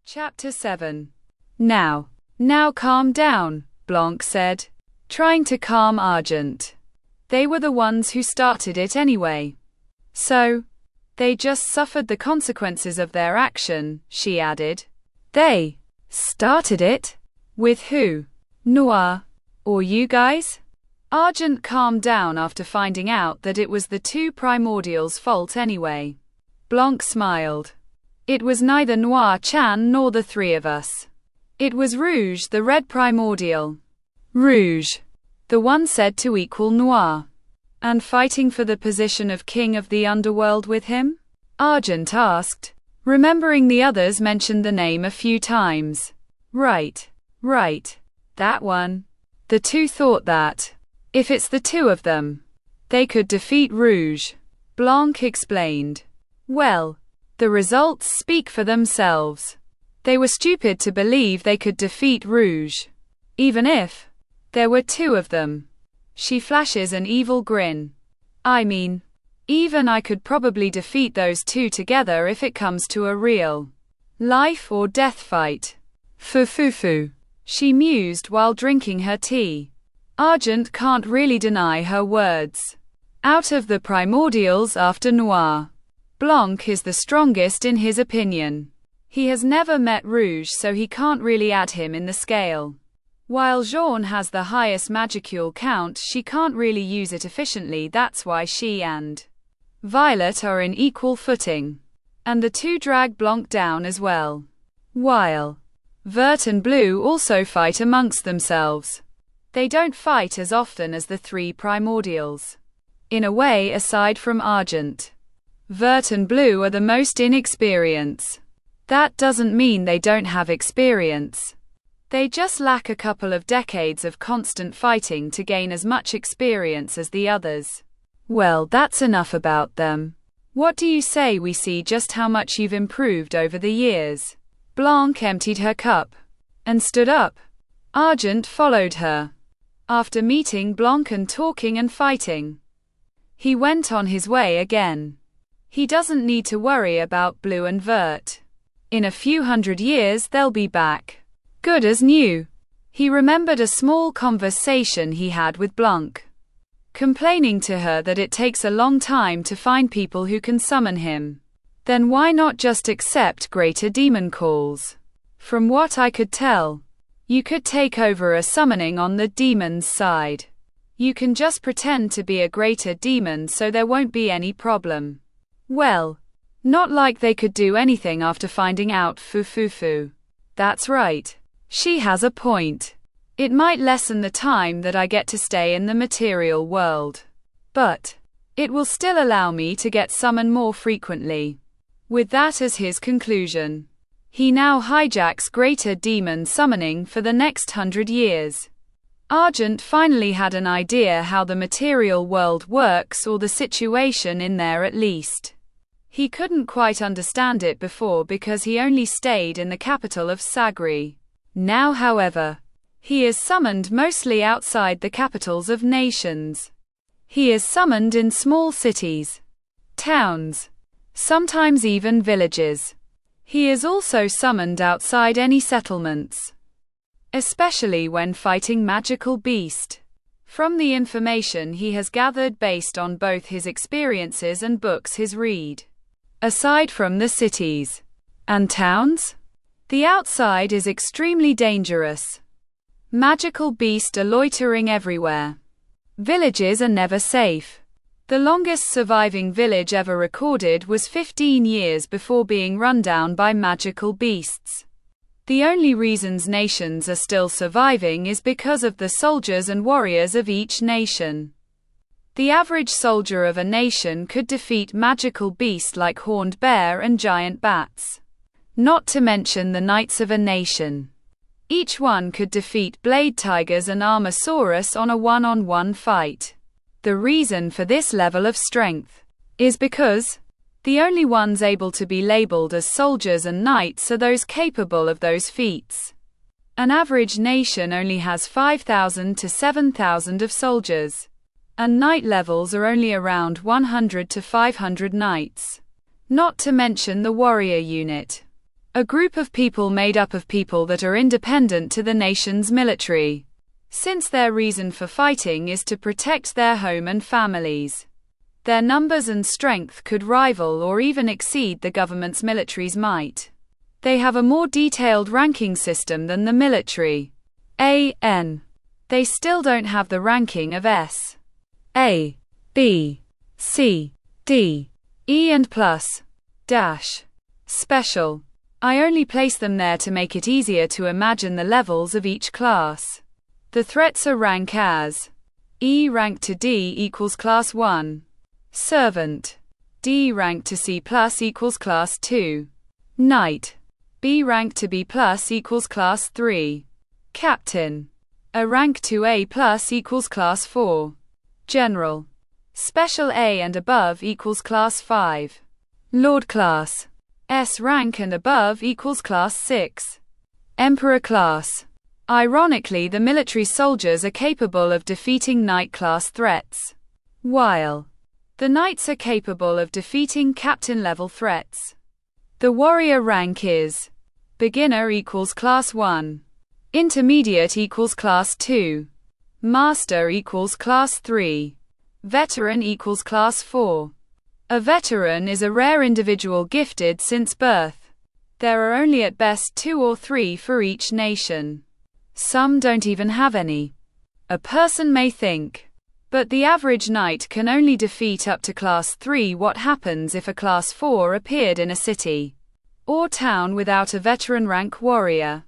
Chapter 7. Now calm down, Blanc said, trying to calm Argent. They were the ones who started it anyway. So, they just suffered the consequences of their action, she added. They started it? With who? Noir? Or you guys? Argent calmed down after finding out that it was the two primordials' fault anyway. Blanc smiled. It was neither Noir-chan nor the three of us. It was Rouge, the red primordial. Rouge. The one said to equal Noir. And fighting for the position of king of the underworld with him? Argent asked, remembering the others mentioned the name a few times. Right. That one. The two thought that, if it's the two of them, they could defeat Rouge. Blanc explained. Well, the results speak for themselves. They were stupid to believe they could defeat Rouge. Even if there were two of them. She flashes an evil grin. I mean, even I could probably defeat those two together if it comes to a real life or death fight. Fufufu. She mused while drinking her tea. Argent can't really deny her words. Out of the primordials after Noir, Blanc is the strongest in his opinion. He has never met Rouge, so he can't really add him in the scale. While Jean has the highest magicule count, she can't really use it efficiently, that's why she and Violet are in equal footing. And the two drag Blanc down as well. While Vert and Blue also fight amongst themselves. They don't fight as often as the three primordials. In a way, aside from Argent, Vert and Blue are the most inexperienced. That doesn't mean they don't have experience. They just lack a couple of decades of constant fighting to gain as much experience as the others. Well, that's enough about them. What do you say we see just how much you've improved over the years? Blanc emptied her cup and stood up. Argent followed her. After meeting Blanc and talking and fighting, he went on his way again. He doesn't need to worry about Blue and Vert. In a few hundred years they'll be back, good as new. He remembered a small conversation he had with Blanc, complaining to her that it takes a long time to find people who can summon him. Then why not just accept greater demon calls? From what I could tell, you could take over a summoning on the demon's side. You can just pretend to be a greater demon so there won't be any problem. Well, not like they could do anything after finding out Fufufu. That's right. She has a point. It might lessen the time that I get to stay in the material world. But it will still allow me to get summoned more frequently. With that as his conclusion, he now hijacks greater demon summoning for the next 100 years. Argent finally had an idea how the material world works, or the situation in there at least. He couldn't quite understand it before because he only stayed in the capital of Sagri. Now, however, he is summoned mostly outside the capitals of nations. He is summoned in small cities, towns, sometimes even villages. He is also summoned outside any settlements, especially when fighting magical beast. From the information he has gathered based on both his experiences and books he's read. Aside from the cities and towns, the outside is extremely dangerous. Magical beasts are loitering everywhere. Villages are never safe. The longest surviving village ever recorded was 15 years before being run down by magical beasts. The only reasons nations are still surviving is because of the soldiers and warriors of each nation. The average soldier of a nation could defeat magical beasts like horned bear and giant bats. Not to mention the knights of a nation. Each one could defeat blade tigers and armosaurus on a one-on-one fight. The reason for this level of strength is because the only ones able to be labeled as soldiers and knights are those capable of those feats. An average nation only has 5,000 to 7,000 of soldiers, and knight levels are only around 100 to 500 knights. Not to mention the warrior unit. A group of people made up of people that are independent to the nation's military, since their reason for fighting is to protect their home and families. Their numbers and strength could rival or even exceed the government's military's might. They have a more detailed ranking system than the military. A.N. They still don't have the ranking of S, A, B, C, D, E and plus, dash, special. I only place them there to make it easier to imagine the levels of each class. The threats are rank as E rank to D equals class 1. Servant. D rank to C plus equals class 2. Knight. B rank to B plus equals class 3. Captain. A rank to A plus equals class 4. General. Special A and above equals class 5. Lord class. S rank and above equals class 6. Emperor class. Ironically, the military soldiers are capable of defeating knight class threats, while the knights are capable of defeating captain level threats. The warrior rank is beginner equals class 1. Intermediate equals class 2. Master equals class 3. Veteran equals class 4. A veteran is a rare individual gifted since birth. There are only at best 2 or 3 for each nation. Some don't even have any. A person may think, but the average knight can only defeat up to class 3. What happens if a class 4 appeared in a city or town without a veteran rank warrior?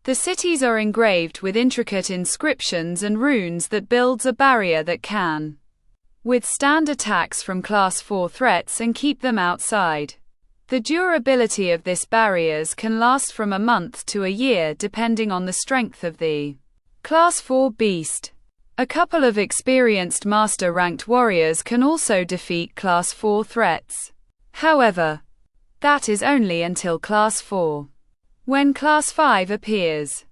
The cities are engraved with intricate inscriptions and runes that builds a barrier that can withstand attacks from class 4 threats and keep them outside. The durability of this barriers can last from a month to a year depending on the strength of the class 4 beast. A couple of experienced master-ranked warriors can also defeat class 4 threats. However, that is only until class 4. When class 5 appears,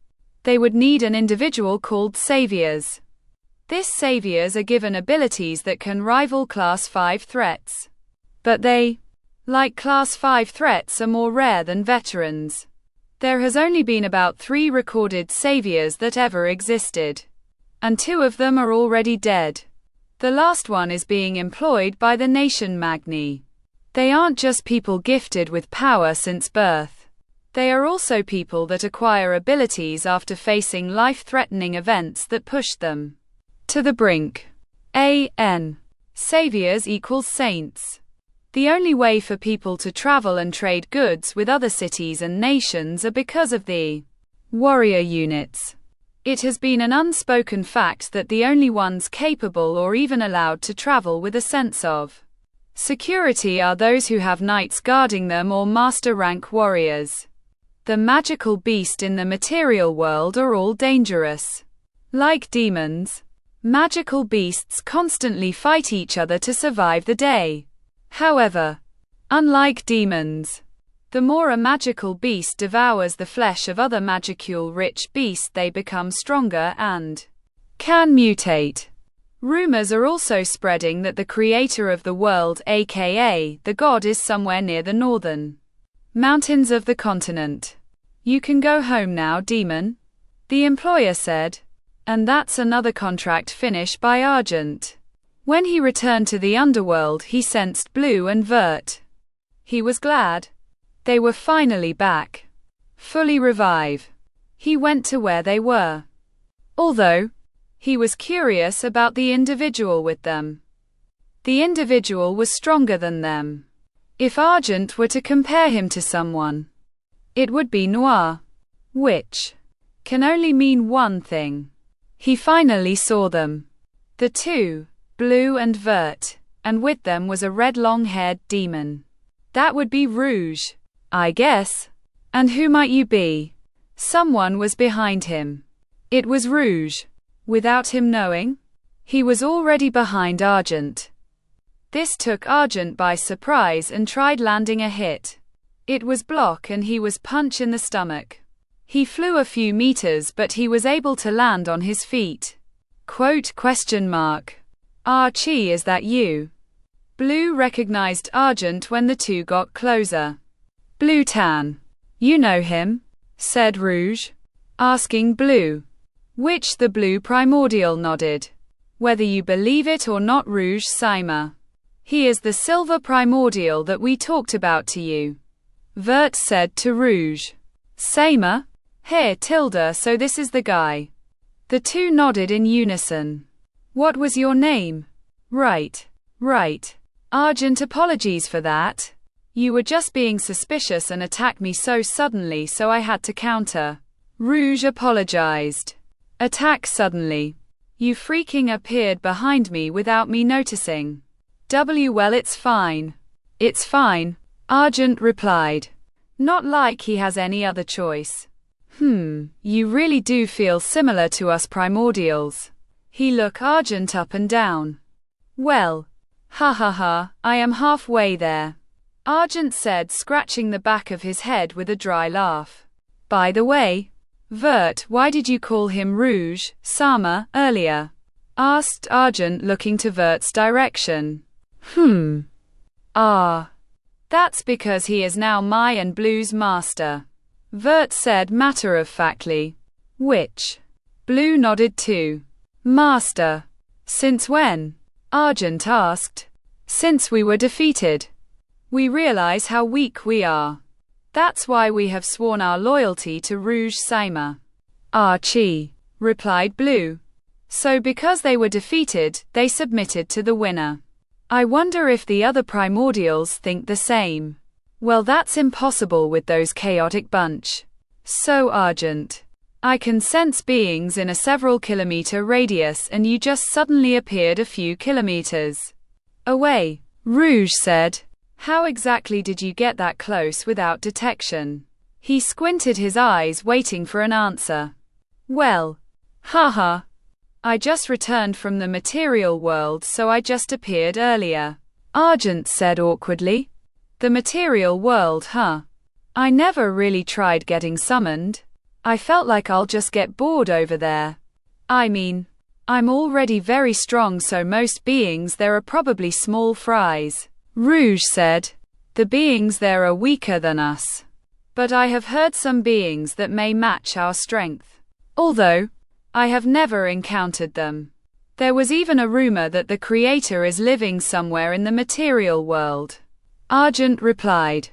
they would need an individual called saviors. These saviors are given abilities that can rival class 5 threats. But they, like class 5 threats, are more rare than veterans. There has only been about 3 recorded saviors that ever existed, and 2 of them are already dead. The last one is being employed by the nation Magni. They aren't just people gifted with power since birth. They are also people that acquire abilities after facing life-threatening events that push them to the brink. A.N. Saviors equals saints. The only way for people to travel and trade goods with other cities and nations are because of the warrior units. It has been an unspoken fact that the only ones capable or even allowed to travel with a sense of security are those who have knights guarding them or master rank warriors. The magical beast in the material world are all dangerous. Like demons, magical beasts constantly fight each other to survive the day. However, unlike demons, the more a magical beast devours the flesh of other magical-rich beasts, they become stronger and can mutate. Rumors are also spreading that the creator of the world, aka the god, is somewhere near the northern mountains of the continent. You can go home now, demon, the employer said. And that's another contract finish by Argent. When he returned to the underworld, he sensed Blue and Vert. He was glad. They were finally back. Fully revive. He went to where they were. Although, he was curious about the individual with them. The individual was stronger than them. If Argent were to compare him to someone, it would be Noir. Which can only mean one thing. He finally saw them. The two, Blue and Vert, and with them was a red long-haired demon. That would be Rouge, I guess. And who might you be? Someone was behind him. It was Rouge. Without him knowing, he was already behind Argent. This took Argent by surprise and tried landing a hit. It was block and he was punched in the stomach. He flew a few meters, but he was able to land on his feet. Quote, ? Archie, is that you? Blue recognized Argent when the two got closer. Blue Tan. You know him? Said Rouge, asking Blue. Which the blue primordial nodded. Whether you believe it or not, Rouge Saima. He is the silver primordial that we talked about to you. Vert said to Rouge. Saima? Here, Tilda, so this is the guy. The two nodded in unison. What was your name? Right. Argent, apologies for that. You were just being suspicious and attacked me so suddenly, so I had to counter. Rouge apologized. Attack suddenly. You freaking appeared behind me without me noticing. Well, it's fine. It's fine, Argent replied. Not like he has any other choice. You really do feel similar to us primordials. He looked Argent up and down. Well, ha, I am halfway there. Argent said, scratching the back of his head with a dry laugh. By the way, Vert, why did you call him Rouge, Sama, earlier? Asked Argent, looking to Vert's direction. That's because he is now my and Blue's master. Vert said matter-of-factly. Which? Blue nodded too. Master. Since when? Argent asked. Since we were defeated. We realize how weak we are. That's why we have sworn our loyalty to Rouge Saima. Archie, replied Blue. So because they were defeated, they submitted to the winner. I wonder if the other primordials think the same. Well, that's impossible with those chaotic bunch. So Argent. I can sense beings in a several kilometer radius and you just suddenly appeared a few kilometers away, Rouge said. How exactly did you get that close without detection? He squinted his eyes, waiting for an answer. Well, haha. I just returned from the material world, so I just appeared earlier. Argent said awkwardly. The material world, huh? I never really tried getting summoned. I felt like I'll just get bored over there. I mean, I'm already very strong, so most beings there are probably small fries. Rouge said. The beings there are weaker than us. But I have heard some beings that may match our strength. Although, I have never encountered them. There was even a rumor that the creator is living somewhere in the material world. Argent replied,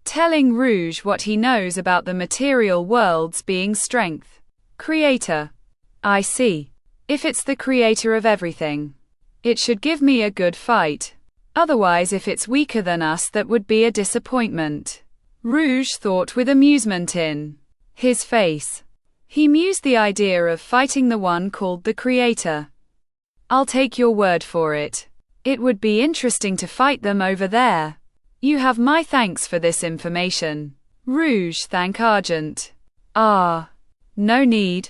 telling Rouge what he knows about the material world's being strength. Creator. I see. If it's the creator of everything, it should give me a good fight. Otherwise, if it's weaker than us, that would be a disappointment. Rouge thought with amusement in his face. He mused the idea of fighting the one called the Creator. I'll take your word for it. It would be interesting to fight them over there. You have my thanks for this information. Rouge thanked Argent. No need.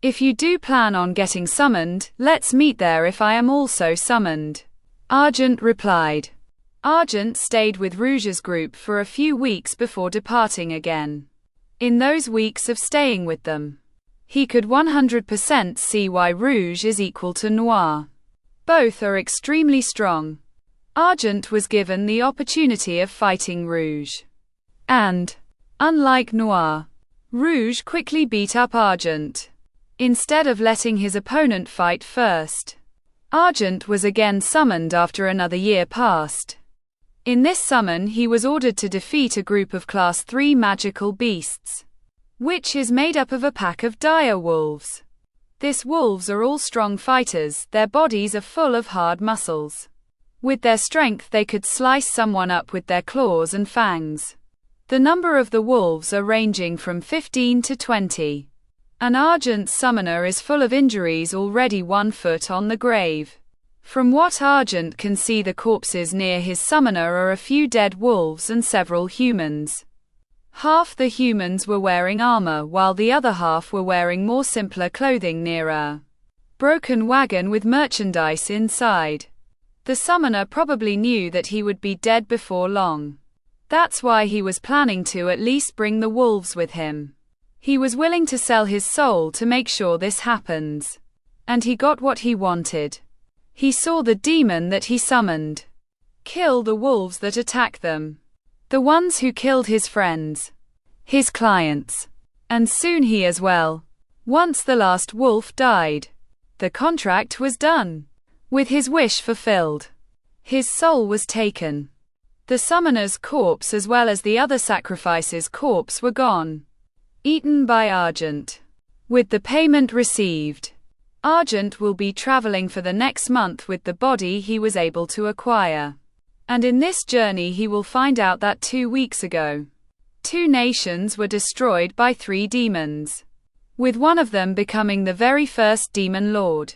If you do plan on getting summoned, let's meet there if I am also summoned. Argent replied. Argent stayed with Rouge's group for a few weeks before departing again. In those weeks of staying with them, he could 100% see why Rouge is equal to Noir. Both are extremely strong. Argent was given the opportunity of fighting Rouge. And, unlike Noir, Rouge quickly beat up Argent. Instead of letting his opponent fight first, Argent was again summoned after another year passed. In this summon he was ordered to defeat a group of Class 3 magical beasts, which is made up of a pack of dire wolves. These wolves are all strong fighters, their bodies are full of hard muscles. With their strength they could slice someone up with their claws and fangs. The number of the wolves are ranging from 15 to 20. An Argent summoner is full of injuries, already 1 foot on the grave. From what Argent can see, the corpses near his summoner are a few dead wolves and several humans. Half the humans were wearing armor, while the other half were wearing more simpler clothing near a broken wagon with merchandise inside. The summoner probably knew that he would be dead before long. That's why he was planning to at least bring the wolves with him. He was willing to sell his soul to make sure this happens. And he got what he wanted. He saw the demon that he summoned kill the wolves that attack them. the ones who killed his friends, his clients, and soon he as well. Once the last wolf died, the contract was done. With his wish fulfilled, his soul was taken. The summoner's corpse as well as the other sacrifice's corpse were gone, eaten by Argent. With the payment received, Argent will be traveling for the next month with the body he was able to acquire. And in this journey he will find out that 2 weeks ago, 2 nations were destroyed by 3 demons, with one of them becoming the very first demon lord.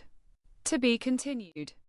To be continued.